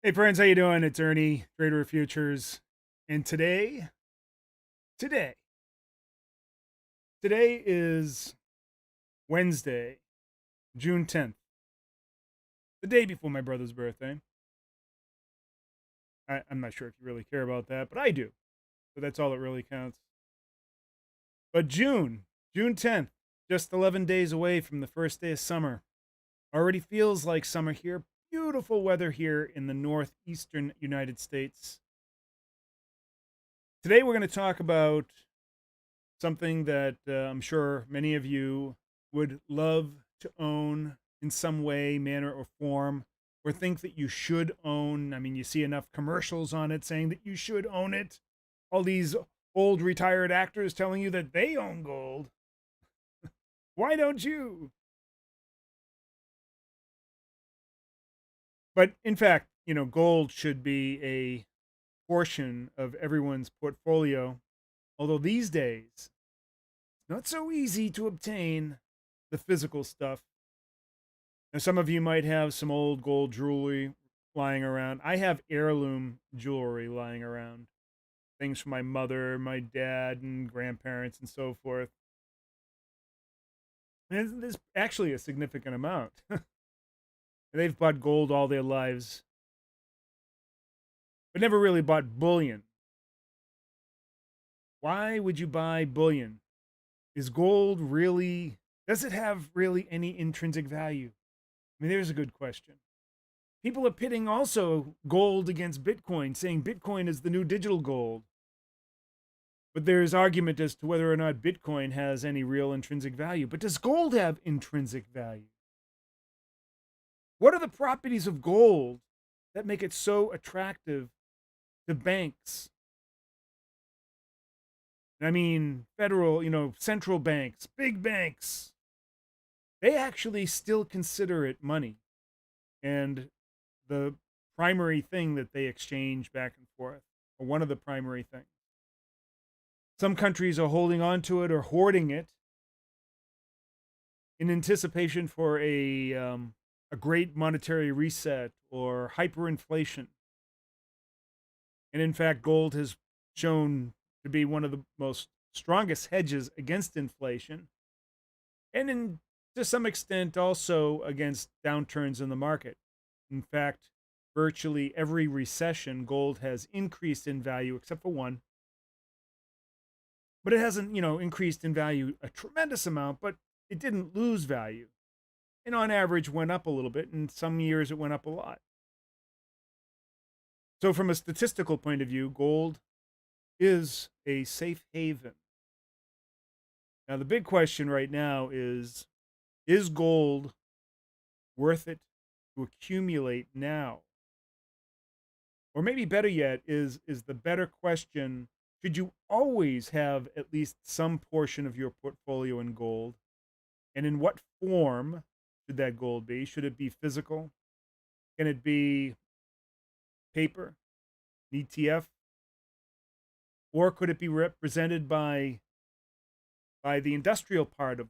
Hey friends, how you doing? It's Ernie, Trader of Futures. And today, today is Wednesday, June 10th, the day before my brother's birthday. I'm not sure if you really care about that, but I do. So that's all that really counts. But June 10th, just 11 days away from the first day of summer. Already feels like summer here. Beautiful weather here in the northeastern United States. Today we're going to talk about something that I'm sure many of you would love to own in some way, manner, or form, or think that you should own. I mean, you see enough commercials on it saying that you should own it. All these old retired actors telling you that they own gold. Why don't you? But in fact, gold should be a portion of everyone's portfolio. Although these days, not so easy to obtain the physical stuff. Now, some of you might have some old gold jewelry lying around. I have heirloom jewelry lying around. Things from my mother, my dad, and grandparents, and so forth. And there's actually a significant amount. They've bought gold all their lives, but never really bought bullion. Why would you buy bullion? Is gold really, does it have really any intrinsic value? I mean, there's a good question. People are pitting also gold against Bitcoin, saying Bitcoin is the new digital gold. But there's argument as to whether or not Bitcoin has any real intrinsic value. But does gold have intrinsic value? What are the properties of gold that make it so attractive to banks? I mean, federal, central banks, big banks, they actually still consider it money. And the primary thing that they exchange back and forth, or one of the primary things. Some countries are holding on to it or hoarding it in anticipation for a great monetary reset or hyperinflation. And in fact, gold has shown to be one of the most strongest hedges against inflation, and to some extent also against downturns in the market. In fact, virtually every recession, gold has increased in value except for one. But it hasn't, increased in value a tremendous amount, but it didn't lose value. And on average went up a little bit, and some years it went up a lot. So from a statistical point of view, gold is a safe haven. Now the big question right now is gold worth it to accumulate now? Or maybe better yet, is the better question, should you always have at least some portion of your portfolio in gold? And in what form should that gold be? Should it be physical? Can it be paper, an ETF? Or could it be represented by the industrial part of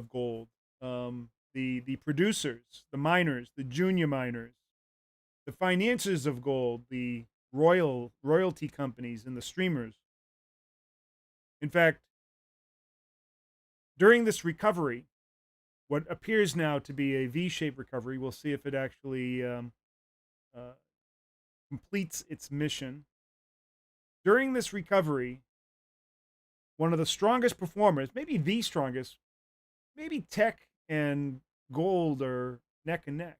gold, the producers, the miners, the junior miners, the financiers of gold, the royalty companies, and the streamers? In fact, during this recovery, what appears now to be a V-shaped recovery, we'll see if it actually uh, completes its mission. During this recovery, one of the strongest performers, maybe the strongest, maybe tech and gold are neck and neck,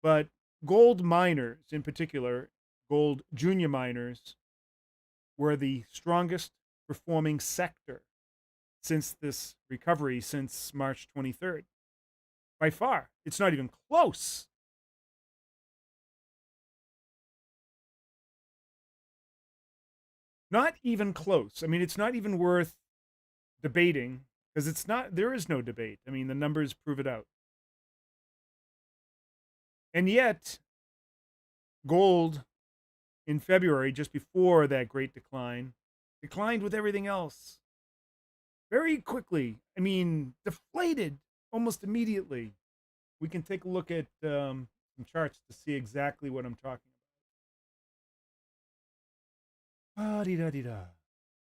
but gold miners in particular, gold junior miners, were the strongest performing sector since this recovery, since March 23rd. By far, it's not even close. Not even close. I mean, it's not even worth debating, because it's not, there is no debate. I mean, the numbers prove it out. And yet, gold in February, just before that great decline, declined with everything else very quickly. I mean, deflated almost immediately. We can take a look at some charts to see exactly what I'm talking about. Ah, dee da dee da.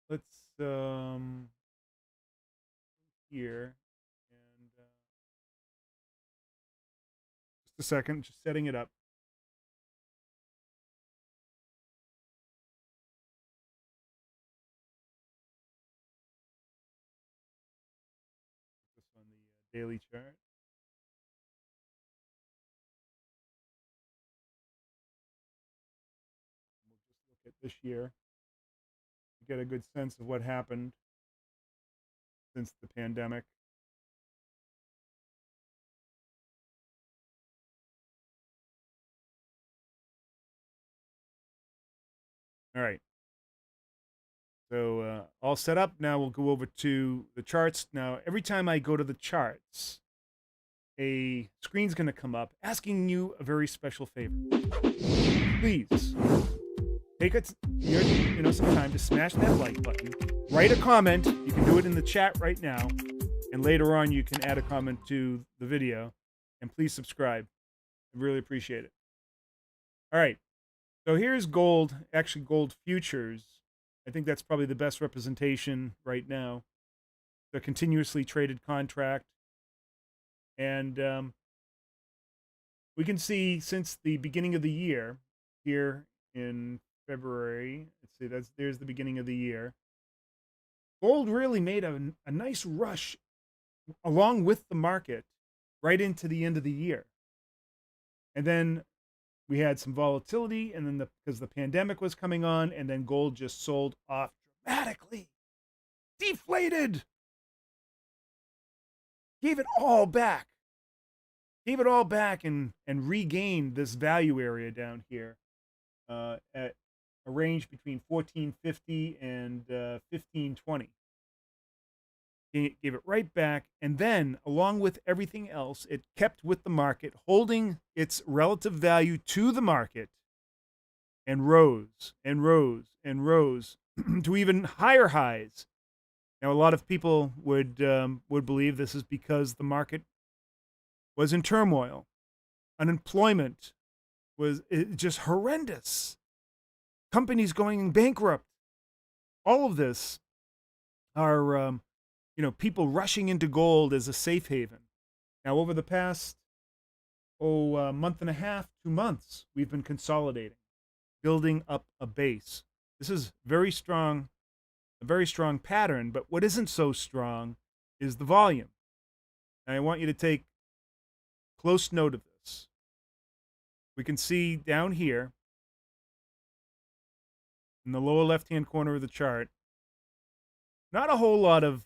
Let's here and just a second, just setting it up. This on the daily chart. We'll just look at this year to get a good sense of what happened since the pandemic. All right. So all set up. Now we'll go over to the charts. Now, every time I go to the charts, a screen's going to come up asking you a very special favor. Please take some time to smash that like button. Write a comment. You can do it in the chat right now, and later on you can add a comment to the video. And please subscribe. I really appreciate it. All right. So here's gold, actually gold futures. I think that's probably the best representation right now. The continuously traded contract. And we can see since the beginning of the year, here in February, let's see, there's the beginning of the year. Gold really made a nice rush along with the market right into the end of the year. And then we had some volatility, and then because the pandemic was coming on, and then gold just sold off dramatically, deflated, gave it all back, and regained this value area down here at a range between 1450 and 1520. Gave it right back, and then along with everything else, it kept with the market, holding its relative value to the market, and rose and rose and rose to even higher highs. Now, a lot of people would believe this is because the market was in turmoil. Unemployment was just horrendous. Companies going bankrupt. All of this are people rushing into gold as a safe haven. Now, over the past month and a half, 2 months, we've been consolidating, building up a base. This is a very strong pattern, but what isn't so strong is the volume. And I want you to take close note of this. We can see down here in the lower left-hand corner of the chart, not a whole lot of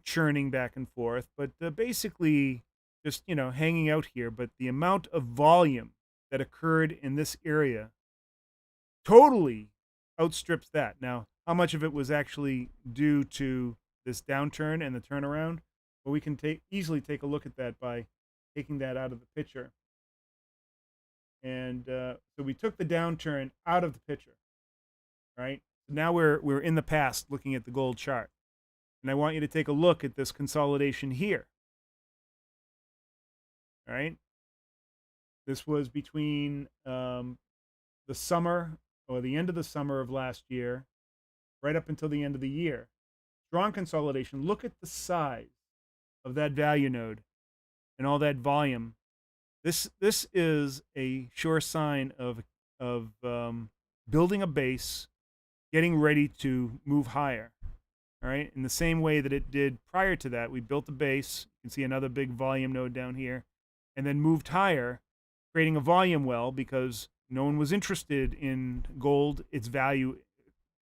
churning back and forth, but basically just, hanging out here. But the amount of volume that occurred in this area totally outstrips that. Now, how much of it was actually due to this downturn and the turnaround? Well, we can easily take a look at that by taking that out of the picture. And so we took the downturn out of the picture, right? Now we're in the past looking at the gold chart. And I want you to take a look at this consolidation here. All right. This was between the summer or the end of the summer of last year, right up until the end of the year. Strong consolidation. Look at the size of that value node and all that volume. This is a sure sign of building a base, getting ready to move higher. All right. In the same way that it did prior to that, we built a base. You can see another big volume node down here, and then moved higher, creating a volume well because no one was interested in gold, its value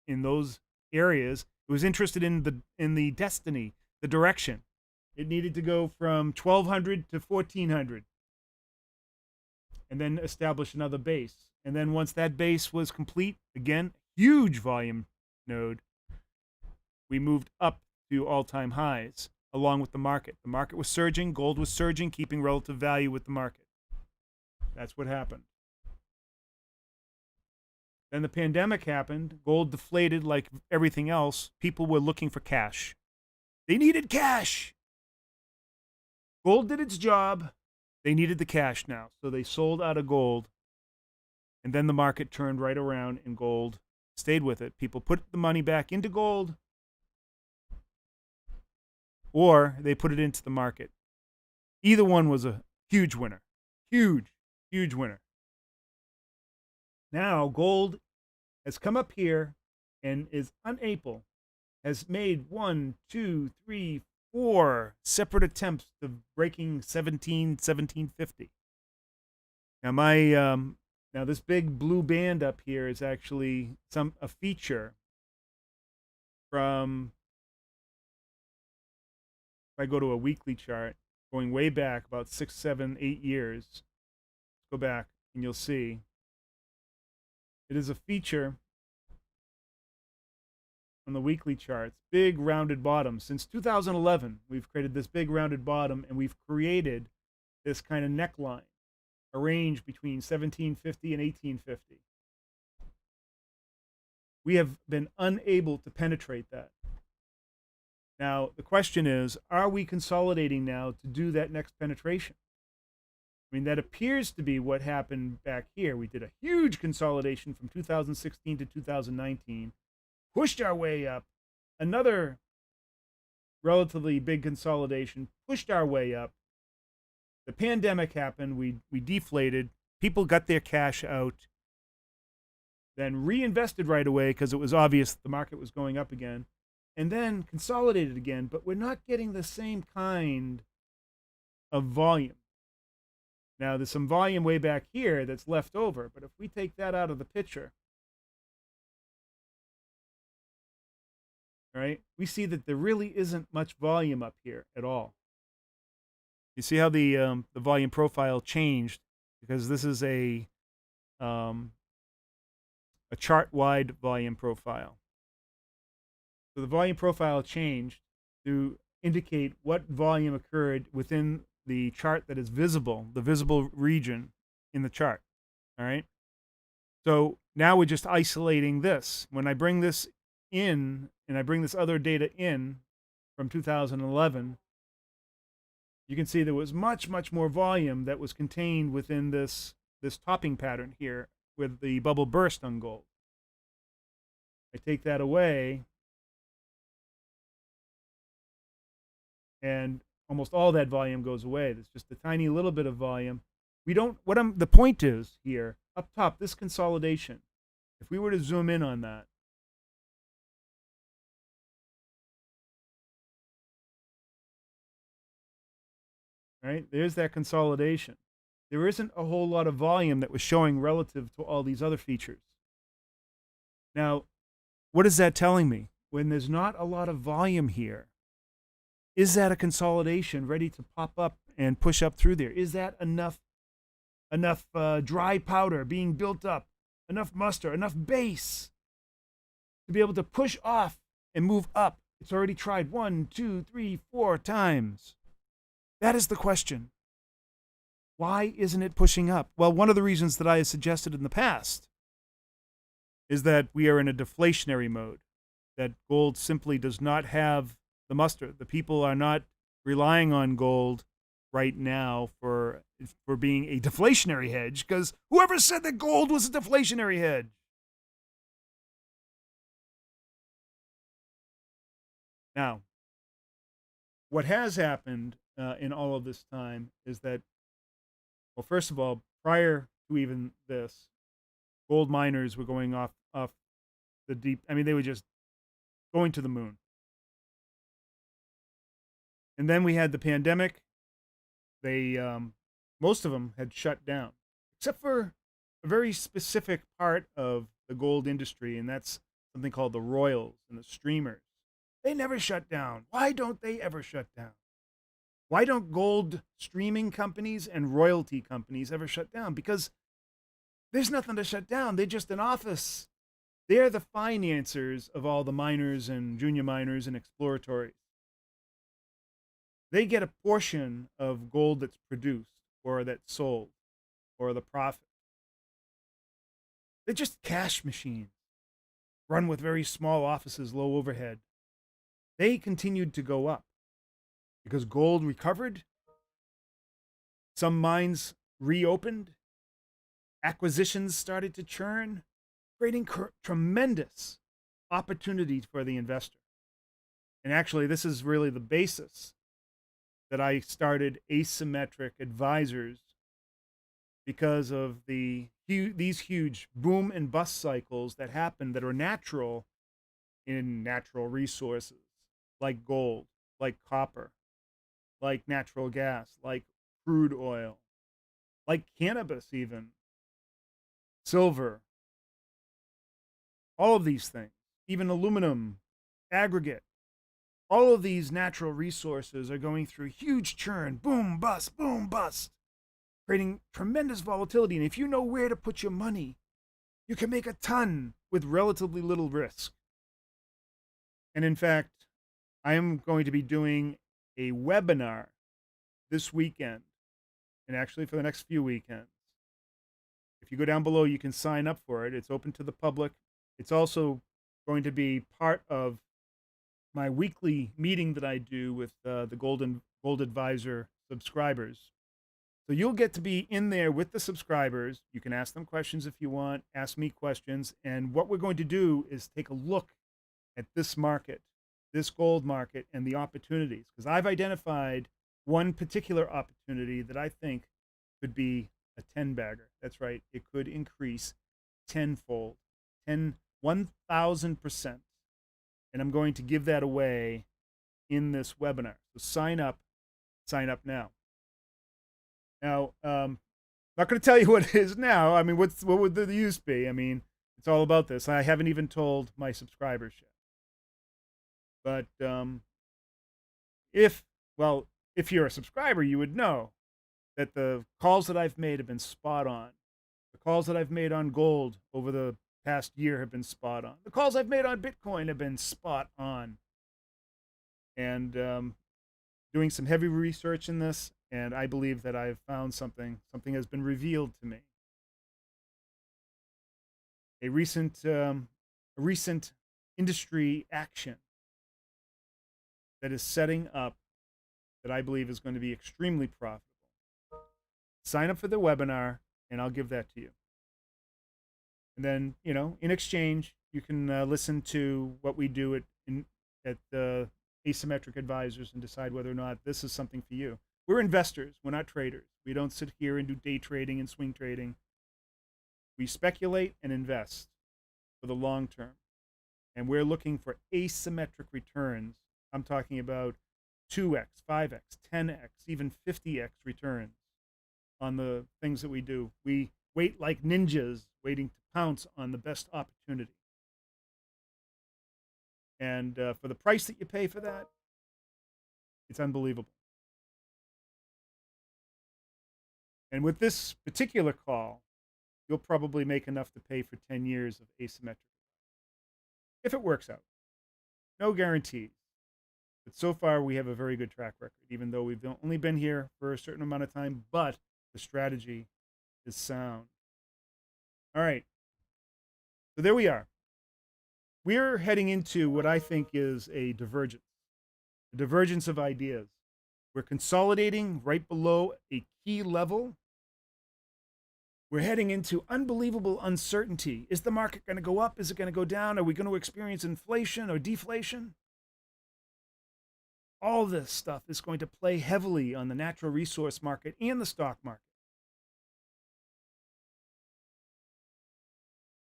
in those areas. It was interested in the destiny, the direction. It needed to go from 1200 to 1400 and then establish another base. And then once that base was complete, again, huge volume node, we moved up to all-time highs along with the market. The market was surging, gold was surging, keeping relative value with the market. That's what happened. Then the pandemic happened, gold deflated like everything else. People were looking for cash. They needed cash. Gold did its job. They needed the cash now. So they sold out of gold. And then the market turned right around and gold stayed with it. People put the money back into gold, or they put it into the market. Either one was a huge winner. Huge, huge winner. Now gold has come up here and is unable, has made 1, 2, 3, 4 separate attempts of breaking 1750. Now now this big blue band up here is actually a feature from, if I go to a weekly chart, going way back about 6, 7, 8 years, go back and you'll see it is a feature on the weekly charts, big rounded bottom. Since 2011, we've created this big rounded bottom, and we've created this kind of neckline, a range between 1750 and 1850. We have been unable to penetrate that. Now, the question is, are we consolidating now to do that next penetration? I mean, that appears to be what happened back here. We did a huge consolidation from 2016 to 2019, pushed our way up, another relatively big consolidation, pushed our way up. The pandemic happened, we deflated, people got their cash out, then reinvested right away because it was obvious the market was going up again, and then consolidated again, but we're not getting the same kind of volume. Now, there's some volume way back here that's left over, but if we take that out of the picture, right, we see that there really isn't much volume up here at all. You see how the volume profile changed, because this is a chart-wide volume profile. So the volume profile changed to indicate what volume occurred within the chart that is visible, the visible region in the chart. All right. So now we're just isolating this. When I bring this in and I bring this other data in from 2011, you can see there was much, much more volume that was contained within this topping pattern here with the bubble burst on gold. I take that away, and almost all that volume goes away. There's just a tiny little bit of volume. The point is here, up top, this consolidation, if we were to zoom in on that, right, there's that consolidation. There isn't a whole lot of volume that was showing relative to all these other features. Now, what is that telling me? When there's not a lot of volume here, is that a consolidation ready to pop up and push up through there? Is that enough dry powder being built up, enough muster, enough base to be able to push off and move up? It's already tried 1, 2, 3, 4 times. That is the question. Why isn't it pushing up? Well, one of the reasons that I have suggested in the past is that we are in a deflationary mode, that gold simply does not have the muster. The people are not relying on gold right now for being a deflationary hedge, because whoever said that gold was a deflationary hedge? Now, what has happened in all of this time is that, well, first of all, prior to even this, gold miners were going off the deep. I mean, they were just going to the moon. And then we had the pandemic. They, most of them had shut down, except for a very specific part of the gold industry, and that's something called the royals and the streamers. They never shut down. Why don't they ever shut down? Why don't gold streaming companies and royalty companies ever shut down? Because there's nothing to shut down. They're just an office. They're the financiers of all the miners and junior miners and exploratories. They get a portion of gold that's produced or that's sold, or the profit. They're just cash machines, run with very small offices, low overhead. They continued to go up because gold recovered. Some mines reopened. Acquisitions started to churn. creating tremendous opportunity for the investor. And actually, this is really the basis that I started Asymmetric Advisors, because of these huge boom and bust cycles that happen that are natural in natural resources like gold, like copper, like natural gas, like crude oil, like cannabis, even silver, all of these things, even aluminum, aggregate. All of these natural resources are going through huge churn, boom, bust, creating tremendous volatility. And if you know where to put your money, you can make a ton with relatively little risk. And in fact, I am going to be doing a webinar this weekend, and actually for the next few weekends. If you go down below, you can sign up for it. It's open to the public. It's also going to be part of my weekly meeting that I do with the Gold Advisor subscribers. So you'll get to be in there with the subscribers. You can ask them questions if you want, ask me questions. And what we're going to do is take a look at this market, this gold market, and the opportunities. Because I've identified one particular opportunity that I think could be a 10-bagger. That's right. It could increase tenfold, 1,000%. And I'm going to give that away in this webinar. So sign up now. Now, I'm not going to tell you what it is now. I mean, what would the use be? I mean, it's all about this. I haven't even told my subscribers yet. But if you're a subscriber, you would know that the calls that I've made have been spot on. The calls that I've made on gold over the past year have been spot on. The calls I've made on Bitcoin have been spot on. And doing some heavy research in this, and I believe that I've found something. Something has been revealed to me. A recent industry action that is setting up that I believe is going to be extremely profitable. Sign up for the webinar, and I'll give that to you. And then, in exchange, you can listen to what we do at the Asymmetric Advisors and decide whether or not this is something for you. We're investors. We're not traders. We don't sit here and do day trading and swing trading. We speculate and invest for the long term. And we're looking for asymmetric returns. I'm talking about 2x, 5x, 10x, even 50x returns on the things that we do. We wait like ninjas, waiting to pounce on the best opportunity. And for the price that you pay for that, it's unbelievable. And with this particular call, you'll probably make enough to pay for 10 years of asymmetric, if it works out. No guarantees. But so far, we have a very good track record, even though we've only been here for a certain amount of time, but the strategy is sound. All right. So there we are. We're heading into what I think is a divergence of ideas. We're consolidating right below a key level. We're heading into unbelievable uncertainty. Is the market going to go up? Is it going to go down? Are we going to experience inflation or deflation? All this stuff is going to play heavily on the natural resource market and the stock market.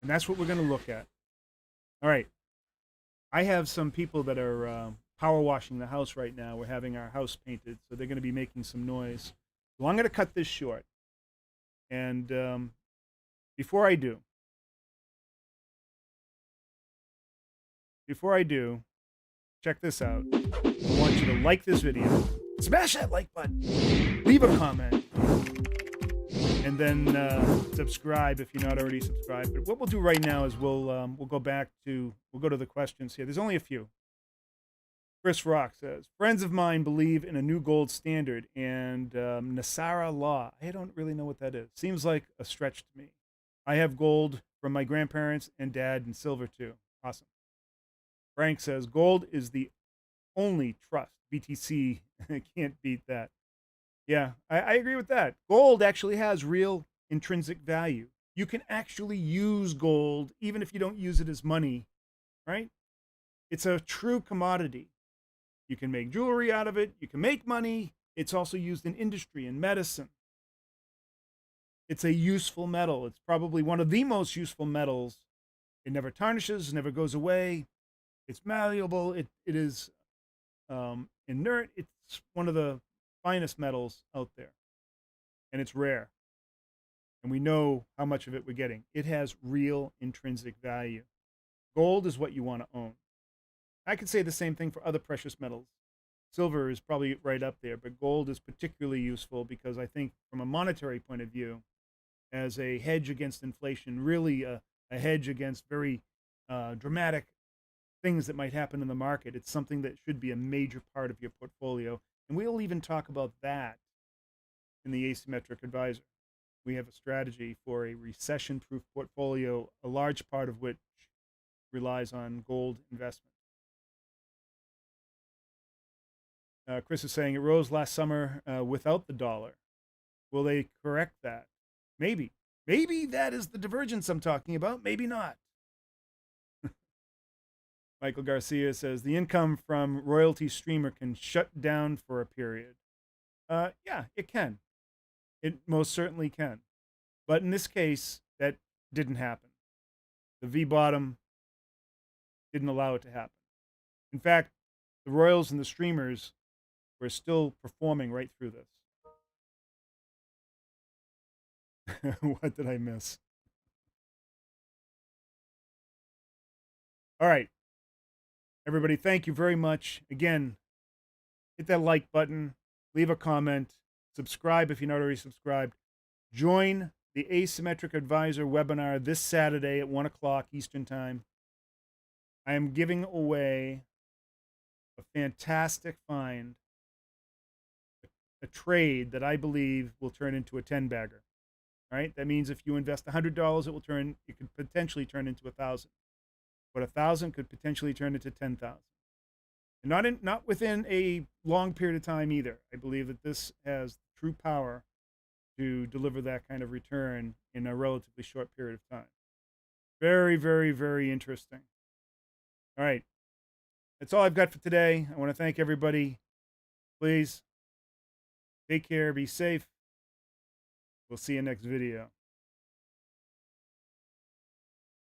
And that's what we're going to look at. All right. I have some people that are power washing the house right now. We're having our house painted, so they're going to be making some noise. So I'm going to cut this short. And before I do, check this out. I want you to like this video, smash that like button, leave a comment, and then subscribe if you're not already subscribed. But what we'll do right now is we'll go to the questions here. There's only a few. Chris Rock says, friends of mine believe in a new gold standard and Nasara law. I don't really know what that is. Seems like a stretch to me. I have gold from my grandparents and dad, and silver too. Awesome. Frank says, gold is the only trust. BTC can't beat that. Yeah, I agree with that. Gold actually has real intrinsic value. You can actually use gold even if you don't use it as money, right? It's a true commodity. You can make jewelry out of it. You can make money. It's also used in industry and medicine. It's a useful metal. It's probably one of the most useful metals. It never tarnishes, never goes away. It's malleable. It is inert. It's one of the finest metals out there, and it's rare. And we know how much of it we're getting. It has real intrinsic value. Gold is what you want to own. I could say the same thing for other precious metals. Silver is probably right up there, but gold is particularly useful because I think, from a monetary point of view, as a hedge against inflation, really a hedge against very dramatic things that might happen in the market. It's something that should be a major part of your portfolio. And we'll even talk about that in the Asymmetric Advisor. We have a strategy for a recession proof portfolio, a large part of which relies on gold investment. Chris is saying it rose last summer without the dollar. Will they correct that? Maybe. Maybe that is the divergence I'm talking about. Maybe not. Michael Garcia says the income from royalty streamer can shut down for a period. Yeah, it can. It most certainly can. But in this case, that didn't happen. The V bottom didn't allow it to happen. In fact, the royals and the streamers were still performing right through this. What did I miss? All right. Everybody, thank you very much. Again, hit that like button, leave a comment, subscribe if you're not already subscribed. Join the Asymmetric Advisor webinar this Saturday at 1 o'clock Eastern Time. I am giving away a fantastic find, a trade that I believe will turn into a 10-bagger. All right, that means if you invest $100, it could potentially turn into 1,000. But 1,000 could potentially turn into 10,000. And not within a long period of time either. I believe that this has true power to deliver that kind of return in a relatively short period of time. Very, very, very interesting. All right. That's all I've got for today. I want to thank everybody. Please take care, be safe. We'll see you next video.